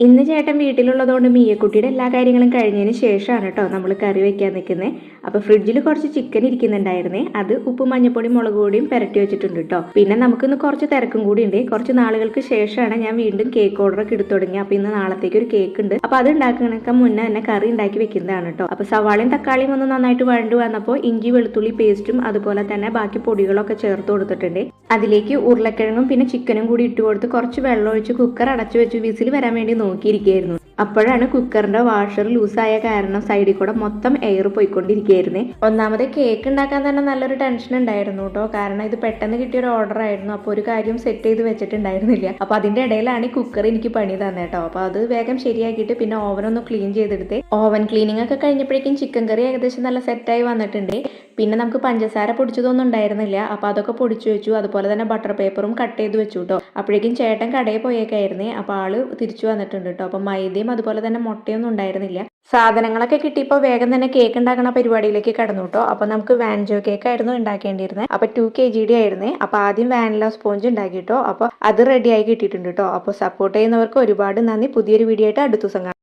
ഇന്ന് ചേട്ടൻ വീട്ടിലുള്ളതുകൊണ്ട് മീയക്കുട്ടിയുടെ എല്ലാ കാര്യങ്ങളും കഴിഞ്ഞതിന് ശേഷമാണ് കേട്ടോ നമ്മൾ കറി വെക്കാൻ നിൽക്കുന്നത്. അപ്പോൾ ഫ്രിഡ്ജിൽ കുറച്ച് ചിക്കൻ ഇരിക്കുന്നുണ്ടായിരുന്നേ, അത് ഉപ്പും മഞ്ഞപ്പൊടി മുളക് പൊടിയും പുരട്ടി വെച്ചിട്ടുണ്ട് കേട്ടോ. പിന്നെ നമുക്കിന്ന് കുറച്ച് തിരക്കും കൂടി ഉണ്ട്. കുറച്ച് നാളുകൾക്ക് ശേഷമാണ് ഞാൻ വീണ്ടും കേക്ക് ഓർഡറൊക്കെ എടുത്തു തുടങ്ങി. അപ്പോൾ ഇന്ന് നാളത്തേക്ക് ഒരു കേക്ക് ഉണ്ട്. അപ്പോൾ അത് ഉണ്ടാക്കുന്നതിനൊക്കെ മുന്നേ തന്നെ കറി ഉണ്ടാക്കി വെക്കുന്നതാണ് കേട്ടോ. അപ്പോൾ സവാളയും തക്കാളിയും ഒന്ന് നന്നായിട്ട് വഴണ്ടു വന്നപ്പോൾ ഇഞ്ചി വെളുത്തുള്ളി പേസ്റ്റും അതുപോലെ തന്നെ ബാക്കി പൊടികളൊക്കെ ചേർത്ത് കൊടുത്തിട്ടുണ്ട്. അതിലേക്ക് ഉരുളക്കിഴങ്ങും പിന്നെ ചിക്കനും കൂടി ഇട്ട് കൊടുത്ത് കുറച്ച് വെള്ളം ഒഴിച്ച് കുക്കർ അടച്ചു വെച്ച് വിസിൽ വരാൻ വേണ്ടി നോക്കിയിരിക്കുകയായിരുന്നു. അപ്പോഴാണ് കുക്കറിന്റെ വാഷർ ലൂസായ കാരണം സൈഡിൽ കൂടെ മൊത്തം എയർ പോയിക്കൊണ്ടിരിക്കുകയായിരുന്നേ. ഒന്നാമത് കേക്ക് ഉണ്ടാക്കാൻ തന്നെ നല്ലൊരു ടെൻഷൻ ഉണ്ടായിരുന്നു കേട്ടോ. കാരണം ഇത് പെട്ടെന്ന് കിട്ടിയൊരു ഓർഡർ ആയിരുന്നു. അപ്പോൾ ഒരു കാര്യം സെറ്റ് ചെയ്ത് വെച്ചിട്ടുണ്ടായിരുന്നില്ല. അപ്പോൾ അതിന്റെ ഇടയിലാണ് ഈ കുക്കർ എനിക്ക് പണി തന്നെ കേട്ടോ. അപ്പോൾ അത് വേഗം ശരിയാക്കിയിട്ട് പിന്നെ ഓവൻ ഒന്ന് ക്ലീൻ ചെയ്തെടുത്ത് ഓവൻ ക്ലീനിങ് ഒക്കെ കഴിഞ്ഞപ്പോഴേക്കും ചിക്കൻ കറി ഏകദേശം നല്ല സെറ്റായി വന്നിട്ടുണ്ട്. പിന്നെ നമുക്ക് പഞ്ചസാര പൊടിച്ചതൊന്നും ഉണ്ടായിരുന്നില്ല. അപ്പോൾ അതൊക്കെ പൊടിച്ചു വെച്ചു. അതുപോലെ തന്നെ ബട്ടർ പേപ്പറും കട്ട് ചെയ്ത് വെച്ചു കേട്ടോ. അപ്പോഴേക്കും ചേട്ടൻ കടയിൽ പോയേക്കായിരുന്നേ. അപ്പോൾ ആള് തിരിച്ചു വന്നിട്ടുണ്ട് കേട്ടോ. അപ്പോൾ മൈദയും അതുപോലെ തന്നെ മുട്ടയൊന്നും ഉണ്ടായിരുന്നില്ല. സാധനങ്ങളൊക്കെ കിട്ടിയപ്പോൾ വേഗം തന്നെ കേക്ക് ഉണ്ടാക്കുന്ന പരിപാടിയിലേക്ക് കടന്നു കേട്ടോ. അപ്പോൾ നമുക്ക് വാൻജോ കേക്ക് ആയിരുന്നു ഉണ്ടാക്കേണ്ടിയിരുന്നത്. അപ്പോൾ 2 kg ആയിരുന്നേ. അപ്പോൾ ആദ്യം വാനില സ്പോഞ്ച് ഉണ്ടാക്കി കേട്ടോ. അപ്പോൾ അത് റെഡിയായി കിട്ടിയിട്ടുണ്ട് കേട്ടോ. അപ്പോൾ സപ്പോർട്ട് ചെയ്യുന്നവർക്ക് ഒരുപാട് നന്ദി. പുതിയൊരു വീഡിയോ ആയിട്ട് അടുത്ത ദിവസം കാണാം.